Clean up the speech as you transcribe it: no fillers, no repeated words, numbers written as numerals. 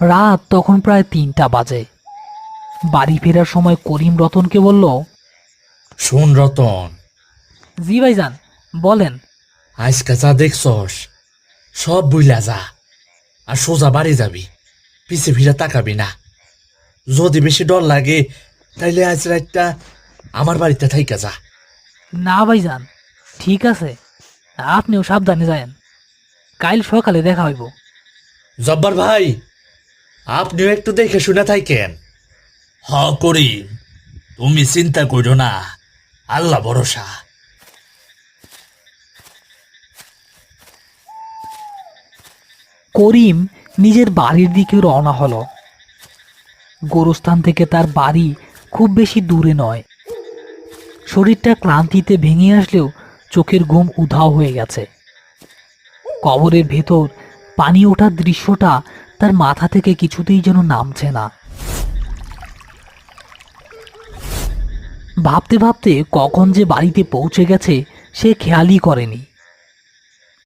রাত তখন প্রায় ৩টা বাজে। বাড়ি ফেরার সময় করিম রতনকে বলল, শোন রতন, জি ভাইজান, বলেন। আজকে যা দেখছস সব বুইলা যা, আর সোজা বাড়ি যাবি, পিছে ফিরে তাকাবি না। যদি বেশি ডর লাগে তাইলে আজ রাতটা আমার বাড়িতে থাইকা যা। না ভাইজান, ঠিক আছে, আপনিও সাবধানে যায়েন, কাল সকালে দেখা হইব। জব্বার ভাই, আপনিও একটু দেখে শুনে থাকেন। হ করিম, তুমি চিন্তা করো না, আল্লাহ ভরসা। করিম নিজের বাড়ির দিকে রওনা হলো। গোরস্থান থেকে তার বাড়ি খুব বেশি দূরে নয়। শরীরটা ক্লান্তিতে ভেঙে আসলেও চোখের ঘুম উধাও হয়ে গেছে। কবরের ভেতর পানি ওঠার দৃশ্যটা তার মাথা থেকে কিছুতেই যেন নামছে না। ভাবতে ভাবতে কখন যে বাড়িতে পৌঁছে গেছে সে খেয়ালই করেনি।